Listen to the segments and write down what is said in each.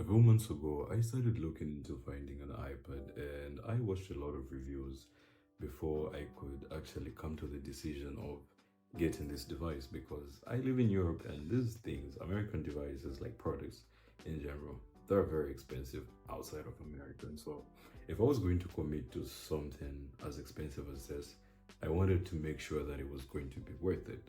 few months ago, I started looking into finding an iPad and I watched a lot of reviews before I could actually come to the decision of getting this device because I live in Europe and these things, American devices like products in general, they're very expensive outside of America. And so if I was going to commit to something as expensive as this, I wanted to make sure that it was going to be worth it.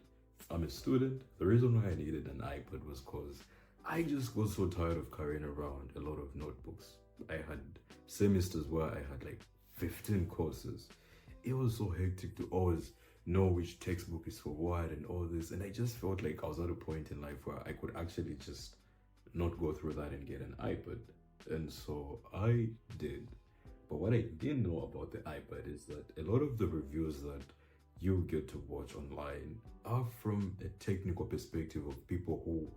I'm a student. The reason why I needed an iPad was because I just got so tired of carrying around a lot of notebooks. I had semesters where I had like 15 courses. It was so hectic to always know which textbook is for what and all this. And I just felt like I was at a point in life where I could actually just not go through that and get an iPad. And so I did. But what I didn't know about the iPad is that a lot of the reviews that you get to watch online are from a technical perspective of people who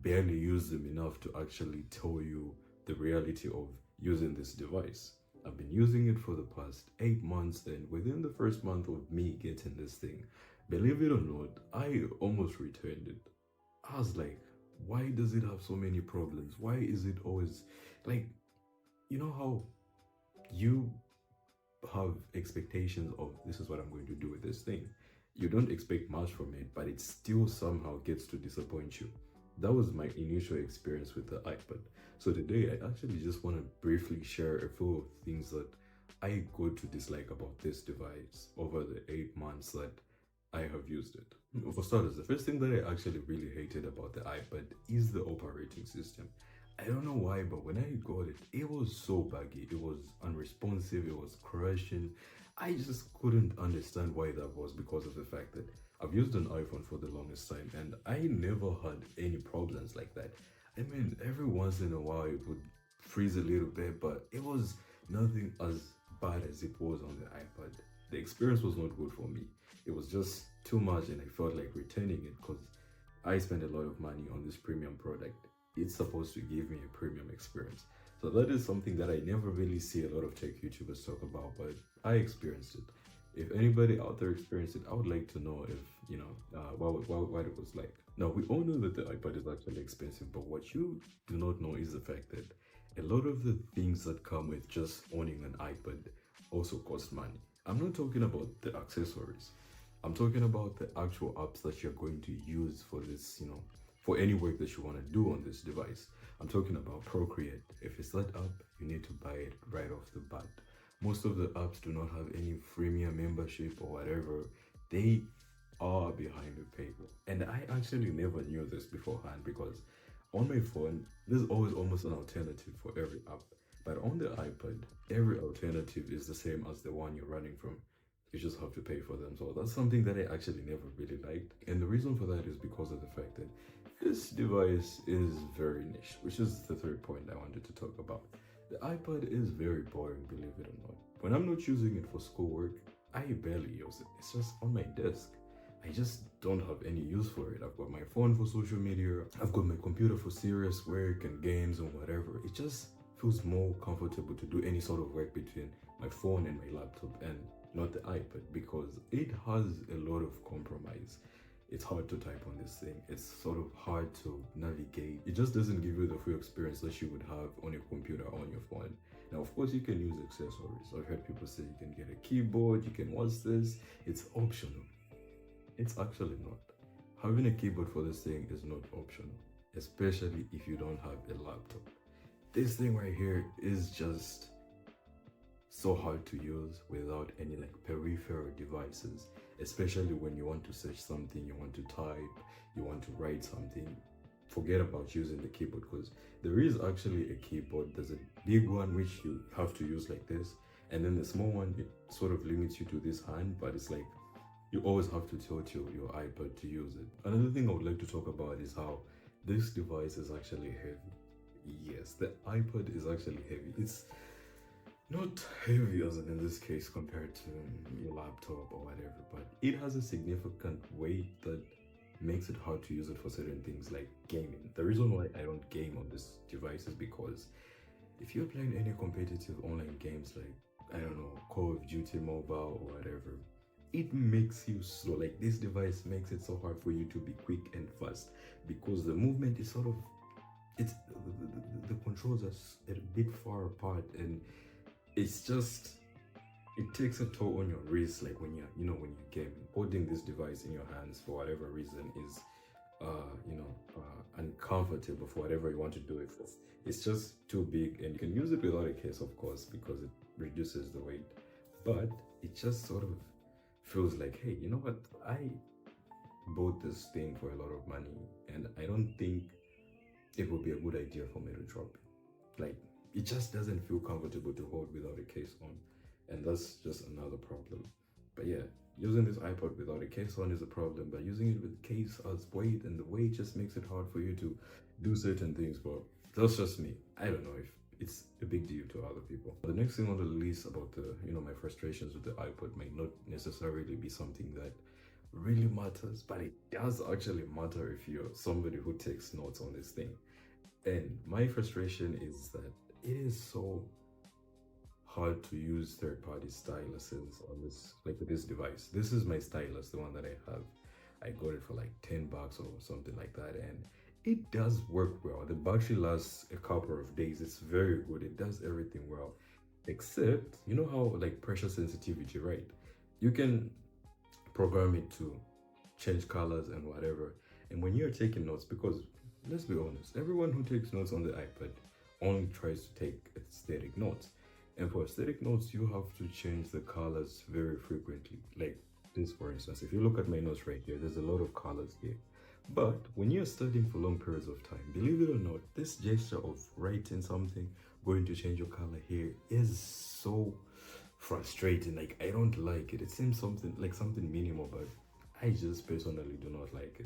barely use them enough to actually tell you the reality of using this device. I've been using it for the past 8 months, and within the first month of me getting this thing, believe it or not, I almost returned it. I was like, why does it have so many problems? Why is it always like, you know how you have expectations of this is what I'm going to do with this thing. You don't expect much from it, but it still somehow gets to disappoint you. That was my initial experience with the iPad. So today, I actually just want to briefly share a few of things that I got to dislike about this device over the 8 months that I have used it. For starters, the first thing that I actually really hated about the iPad is the operating system. I don't know why, but when I got it, it was so buggy. It was unresponsive. It was crashing. I just couldn't understand why that was because of the fact that I've used an iPhone for the longest time and I never had any problems like that. I mean, every once in a while it would freeze a little bit, but it was nothing as bad as it was on the iPad. The experience was not good for me. It was just too much and I felt like returning it because I spent a lot of money on this premium product. It's supposed to give me a premium experience. So that is something that I never really see a lot of tech YouTubers talk about, but I experienced it. If anybody out there experienced it, I would like to know if, what it was like. Now, we all know that the iPad is actually expensive, but what you do not know is the fact that a lot of the things that come with just owning an iPad also cost money. I'm not talking about the accessories. I'm talking about the actual apps that you're going to use for this, for any work that you want to do on this device. I'm talking about Procreate. If it's that app, you need to buy it right off the bat. Most of the apps do not have any freemium membership or whatever. They are behind the paywall. And I actually never knew this beforehand because on my phone, there's always almost an alternative for every app. But on the iPad, every alternative is the same as the one you're running from. You just have to pay for them. So that's something that I actually never really liked. And the reason for that is because of the fact that this device is very niche, which is the third point I wanted to talk about. The iPad is very boring, believe it or not. When I'm not using it for schoolwork, I barely use it. It's just on my desk. I just don't have any use for it. I've got my phone for social media, I've got my computer for serious work and games and whatever. It just feels more comfortable to do any sort of work between my phone and my laptop and not the iPad because it has a lot of compromise. It's hard to type on this thing. It's sort of hard to navigate. It just doesn't give you the full experience that you would have on your computer or on your phone. Now, of course, you can use accessories. I've heard people say you can get a keyboard, you can watch this. It's optional. It's actually not. Having a keyboard for this thing is not optional, especially if you don't have a laptop. This thing right here is just so hard to use without any like peripheral devices, especially when you want to search something, you want to type, you want to write something. Forget about using the keyboard because there is actually a keyboard. There's a big one which you have to use like this, and then the small one it sort of limits you to this hand, but it's like you always have to tilt your iPad to use it. Another thing I would like to talk about is how this device is actually heavy. Yes, the iPad is actually heavy. It's not heavy as in this case compared to your laptop or whatever, but it has a significant weight that makes it hard to use it for certain things like gaming. The reason why I don't game on this device is because if you're playing any competitive online games like, I don't know, Call of Duty Mobile or whatever, it makes you slow. Like this device makes it so hard for you to be quick and fast because the movement is sort of it's the controls are a bit far apart, and it's just it takes a toll on your wrist. Like when you're, when you game, holding this device in your hands for whatever reason is uncomfortable for whatever you want to do it for. It's just too big, and you can use it without a case, of course, because it reduces the weight. But it just sort of feels like, hey, you know what? I bought this thing for a lot of money, and I don't think it would be a good idea for me to drop it. Like, it just doesn't feel comfortable to hold without a case on, and that's just another problem. But yeah, using this iPod without a case on is a problem, but using it with case as weight, and the weight just makes it hard for you to do certain things. But that's just me. I don't know if it's a big deal to other people. The next thing on the list about the, my frustrations with the iPod might not necessarily be something that really matters, but it does actually matter if you're somebody who takes notes on this thing. And my frustration is that it is so hard to use third-party styluses on this, like with this device. This is my stylus, the one that I have. I got it for like $10 or something like that, and it does work well. The battery lasts a couple of days. It's very good. It does everything well, except you know how like pressure sensitivity, right? You can program it to change colors and whatever. And when you're taking notes, because let's be honest, everyone who takes notes on the iPad only tries to take aesthetic notes. And for aesthetic notes, you have to change the colors very frequently. Like this, for instance, if you look at my notes right here, there's a lot of colors here. But when you're studying for long periods of time, believe it or not, this gesture of writing something, going to change your color here is so frustrating. Like, I don't like it. It seems something minimal, but I just personally do not like it.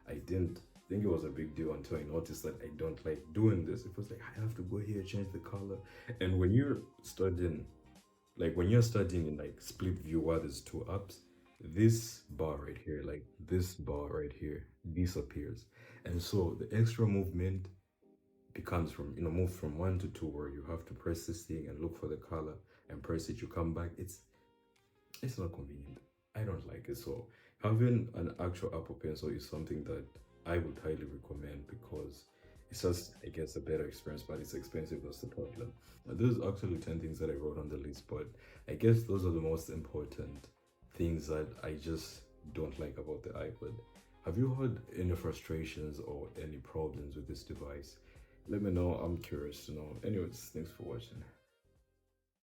I didn't think it was a big deal until I noticed that I don't like doing this. It was like, I have to go here, change the color. And when you're studying, in like split view where there's two apps, this bar right here, like this bar right here, disappears. And so the extra movement becomes from, move from 1 to 2, where you have to press this thing and look for the color and press it, you come back. It's not convenient. I don't like it. So having an actual Apple Pencil is something that I would highly recommend, because it's just, I guess, a better experience, but it's expensive. That's the problem. Now, there's actually 10 things that I wrote on the list, but I guess those are the most important things that I just don't like about the iPad. Have you had any frustrations or any problems with this device? Let me know. I'm curious to know. Anyways, thanks for watching.